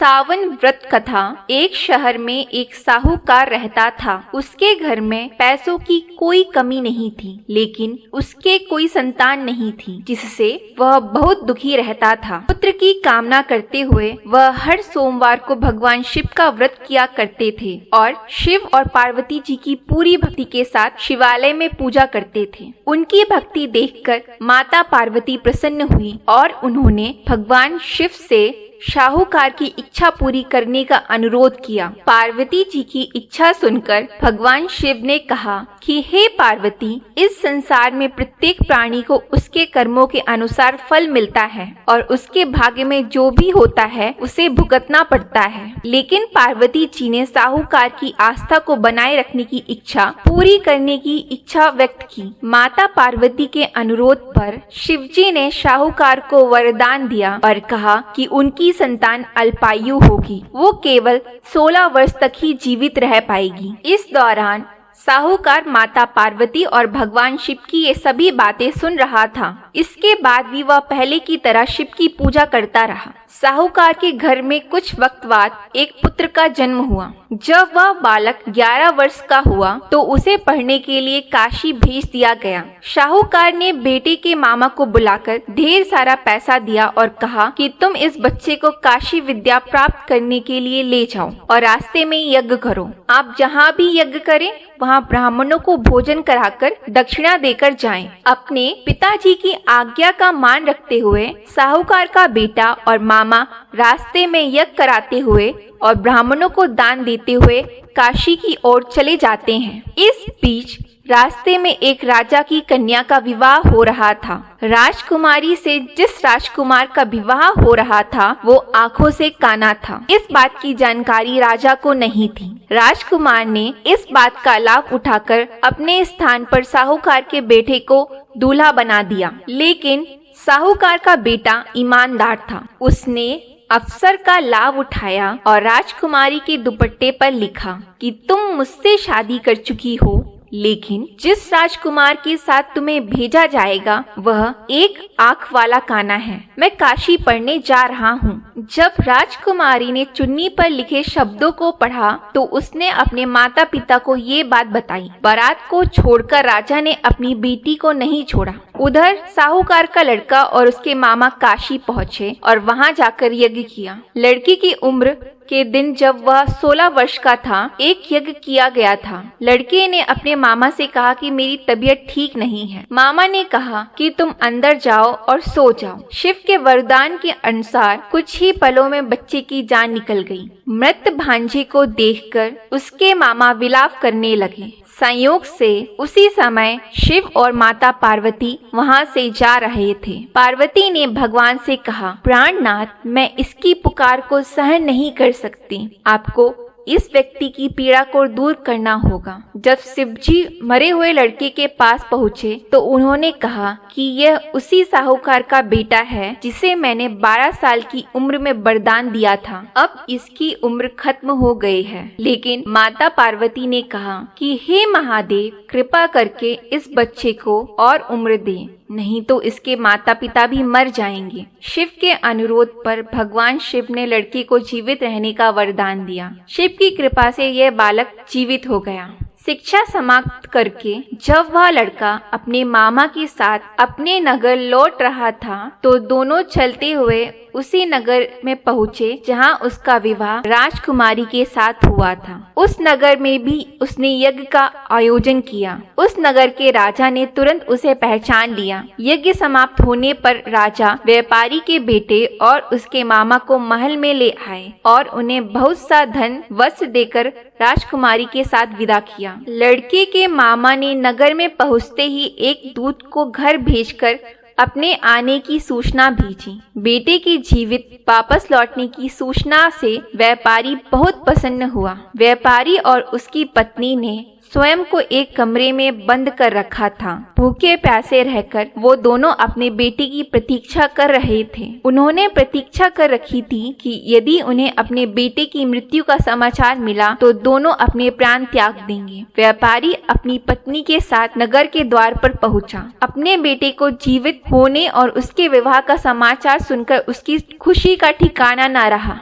सावन व्रत कथा। एक शहर में एक साहूकार रहता था। उसके घर में पैसों की कोई कमी नहीं थी, लेकिन उसके कोई संतान नहीं थी, जिससे वह बहुत दुखी रहता था। पुत्र की कामना करते हुए वह हर सोमवार को भगवान शिव का व्रत किया करते थे और शिव और पार्वती जी की पूरी भक्ति के साथ शिवालय में पूजा करते थे। उनकी भक्ति देखकर माता पार्वती प्रसन्न हुई और उन्होंने भगवान शिव से साहूकार की इच्छा पूरी करने का अनुरोध किया। पार्वती जी की इच्छा सुनकर भगवान शिव ने कहा कि हे पार्वती, इस संसार में प्रत्येक प्राणी को उसके कर्मों के अनुसार फल मिलता है और उसके भाग्य में जो भी होता है उसे भुगतना पड़ता है। लेकिन पार्वती जी ने साहूकार की आस्था को बनाए रखने की इच्छा पूरी करने की इच्छा व्यक्त की। माता पार्वती के अनुरोध पर शिवजी ने साहूकार को वरदान दिया और कहा कि उनकी संतान अल्पायु होगी, वो केवल 16 वर्ष तक ही जीवित रह पाएगी। इस दौरान साहूकार माता पार्वती और भगवान शिव की ये सभी बातें सुन रहा था। इसके बाद भी वह पहले की तरह शिव की पूजा करता रहा। साहूकार के घर में कुछ वक्त बाद एक पुत्र का जन्म हुआ। जब वह बालक 11 वर्ष का हुआ तो उसे पढ़ने के लिए काशी भेज दिया गया। साहूकार ने बेटे के मामा को बुलाकर ढेर सारा पैसा दिया और कहा कि तुम इस बच्चे को काशी विद्या प्राप्त करने के लिए ले जाओ और रास्ते में यज्ञ करो। आप जहाँ भी यज्ञ करें वहाँ ब्राह्मणों को भोजन कराकर दक्षिणा देकर जाएं। अपने पिताजी की आज्ञा का मान रखते हुए साहूकार का बेटा और मामा रास्ते में यज्ञ कराते हुए और ब्राह्मणों को दान देते हुए काशी की ओर चले जाते हैं। इस बीच रास्ते में एक राजा की कन्या का विवाह हो रहा था। राजकुमारी से जिस राजकुमार का विवाह हो रहा था वो आंखों से काना था। इस बात की जानकारी राजा को नहीं थी। राजकुमार ने इस बात का लाभ उठाकर अपने स्थान पर साहूकार के बेटे को दूल्हा बना दिया। लेकिन साहूकार का बेटा ईमानदार था। उसने अवसर का लाभ उठाया और राजकुमारी के दुपट्टे पर लिखा कि तुम मुझसे शादी कर चुकी हो, लेकिन जिस राजकुमार के साथ तुम्हें भेजा जाएगा वह एक आंख वाला काना है। मैं काशी पढ़ने जा रहा हूँ। जब राजकुमारी ने चुन्नी पर लिखे शब्दों को पढ़ा तो उसने अपने माता पिता को ये बात बताई। बारात को छोड़कर राजा ने अपनी बेटी को नहीं छोड़ा। उधर साहूकार का लड़का और उसके मामा काशी पहुँचे और वहाँ जाकर यज्ञ किया। लड़की की उम्र के दिन जब वह 16 वर्ष का था, एक यज्ञ किया गया था। लड़के ने अपने मामा से कहा कि मेरी तबीयत ठीक नहीं है। मामा ने कहा कि तुम अंदर जाओ और सो जाओ। शिव के वरदान के अनुसार कुछ ही पलों में बच्चे की जान निकल गई। मृत भांजे को देखकर उसके मामा विलाप करने लगे। संयोग से उसी समय शिव और माता पार्वती वहां से जा रहे थे। पार्वती ने भगवान से कहा, प्राणनाथ, मैं इसकी पुकार को सहन नहीं कर सकती। आपको इस व्यक्ति की पीड़ा को दूर करना होगा। जब शिवजी मरे हुए लड़के के पास पहुँचे तो उन्होंने कहा कि यह उसी साहूकार का बेटा है जिसे मैंने 12 साल की उम्र में वरदान दिया था। अब इसकी उम्र खत्म हो गई है। लेकिन माता पार्वती ने कहा कि हे महादेव, कृपा करके इस बच्चे को और उम्र दे, नहीं तो इसके माता पिता भी मर जाएंगे। शिव के अनुरोध पर भगवान शिव ने लड़के को जीवित रहने का वरदान दिया। शिव की कृपा से यह बालक जीवित हो गया। शिक्षा समाप्त करके जब वह लड़का अपने मामा के साथ अपने नगर लौट रहा था तो दोनों चलते हुए उसी नगर में पहुँचे जहाँ उसका विवाह राजकुमारी के साथ हुआ था। उस नगर में भी उसने यज्ञ का आयोजन किया। उस नगर के राजा ने तुरंत उसे पहचान लिया। यज्ञ समाप्त होने पर राजा व्यापारी के बेटे और उसके मामा को महल में ले आए और उन्हें बहुत सा धन वस्त्र देकर राजकुमारी के साथ विदा किया। लड़के के मामा ने नगर में पहुँचते ही एक दूत को घर भेजकर अपने आने की सूचना भेजी। बेटे के जीवित वापस लौटने की सूचना से व्यापारी बहुत प्रसन्न हुआ। व्यापारी और उसकी पत्नी ने स्वयं को एक कमरे में बंद कर रखा था। भूखे प्यासे रहकर वो दोनों अपने बेटे की प्रतीक्षा कर रहे थे। उन्होंने प्रतीक्षा कर रखी थी कि यदि उन्हें अपने बेटे की मृत्यु का समाचार मिला तो दोनों अपने प्राण त्याग देंगे। व्यापारी अपनी पत्नी के साथ नगर के द्वार पर पहुंचा। अपने बेटे को जीवित होने और उसके विवाह का समाचार सुनकर उसकी खुशी का ठिकाना न रहा।